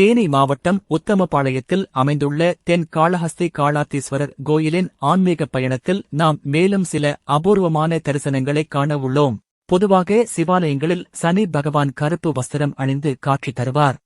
தேனி மாவட்டம் உத்தமபாளையத்தில் அமைந்துள்ள தென் காளஹஸ்தி காளாத்தீஸ்வரர் கோயிலின் ஆன்மீக பயணத்தில் நாம் மேலும் சில அபூர்வமான தரிசனங்களை காண உள்ளோம். பொதுவாக சிவாலயங்களில் சனி பகவான் கருப்பு வஸ்திரம் அணிந்து காட்சி தருவார்.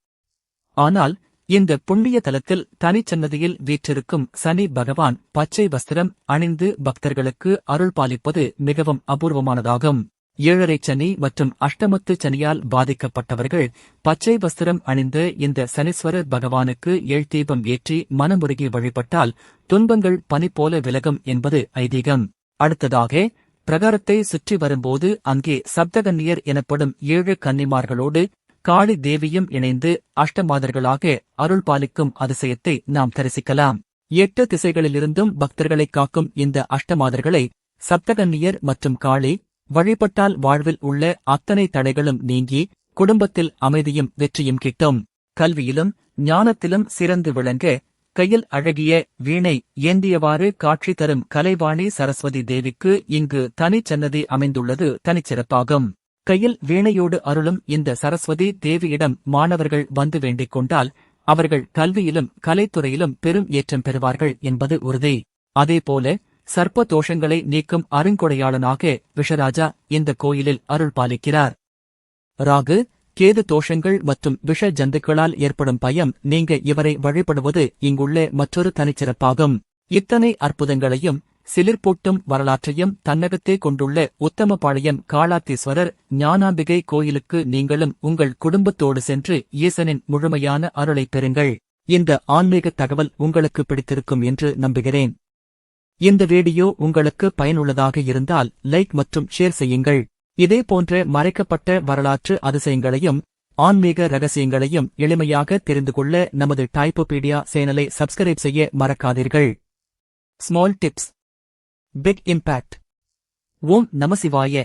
ஆனால் இந்த புண்ணிய தலத்தில் தனிச்சன்னதியில் வீற்றிருக்கும் சனி பகவான் பச்சை வஸ்திரம் அணிந்து பக்தர்களுக்கு அருள் பாலிப்பது மிகவும் அபூர்வமானதாகும். 7.5 சனி மற்றும் அஷ்டமத்து சனியால் பாதிக்கப்பட்டவர்கள் பச்சை வஸ்திரம் அணிந்த இந்த சனீஸ்வரர் பகவானுக்கு தீபம் ஏற்றி மனமுருகி வழிபட்டால் துன்பங்கள் பனி போல விலகும் என்பது ஐதீகம். அடுத்ததாக பிரகாரத்தை சுற்றி வரும்போது அங்கே சப்தகன்னியர் எனப்படும் 7 கன்னிமார்களோடு காளி தேவியும் இணைந்து அஷ்டமாதர்களாக அருள் பாலிக்கும் அதிசயத்தை நாம் தரிசிக்கலாம். 8 திசைகளிலிருந்தும் பக்தர்களை காக்கும் இந்த அஷ்டமாதர்களை சப்தகன்னியர் மற்றும் காளி வழிபட்டால் வாழ்வில் உள்ள அத்தனை தடைகளும் நீங்கி குடும்பத்தில் அமைதியும் வெற்றியும் கிட்டும். கல்வியிலும் ஞானத்திலும் சிறந்து விளங்க கையில் அழகிய வீணை ஏந்தியவாறு காட்சி தரும் கலைவாணி சரஸ்வதி தேவிக்கு இங்கு தனிச்சன்னதி அமைந்துள்ளது தனிச்சிறப்பாகும். கையில் வீணையோடு அருளும் இந்த சரஸ்வதி தேவியிடம் மாணவர்கள் வந்து வேண்டிக் கொண்டால் அவர்கள் கல்வியிலும் கலைத்துறையிலும் பெரும் ஏற்றம் பெறுவார்கள் என்பது உறுதி. அதேபோல சர்ப்ப தோஷங்களை நீக்கும் அருங்கொடையாளனாக விஷராஜா இந்த கோயிலில் அருள் பாலிக்கிறார். ராகு கேது தோஷங்கள் மற்றும் விஷ ஜந்துக்களால் ஏற்படும் பயம் நீங்க இவரை வழிபடுவது இங்குள்ள மற்றொரு தனிச்சிறப்பாகும். இத்தனை அற்புதங்களையும் சிலிர்ப்பூட்டும் வரலாற்றையும் தன்னகத்தே கொண்டுள்ள உத்தமபாளையம் காளாத்தீஸ்வரர் ஞானாம்பிகை கோயிலுக்கு நீங்களும் உங்கள் குடும்பத்தோடு சென்று ஈசனின் முழுமையான அருளை பெறுங்கள். இந்த ஆன்மீக தகவல் உங்களுக்கு பிடித்திருக்கும் என்று நம்புகிறேன். இந்த வீடியோ உங்களுக்கு பயனுள்ளதாக இருந்தால் லைக் மற்றும் ஷேர் செய்யுங்கள். இதேபோன்ற மறைக்கப்பட்ட வரலாற்று அதிசயங்களையும் ஆன்மீக ரகசியங்களையும் எளிமையாக தெரிந்து கொள்ள நமது டைப்போபீடியா சேனலை சப்ஸ்கிரைப் செய்ய மறக்காதீர்கள். Small tips, big impact. ஓம் நமசிவாய.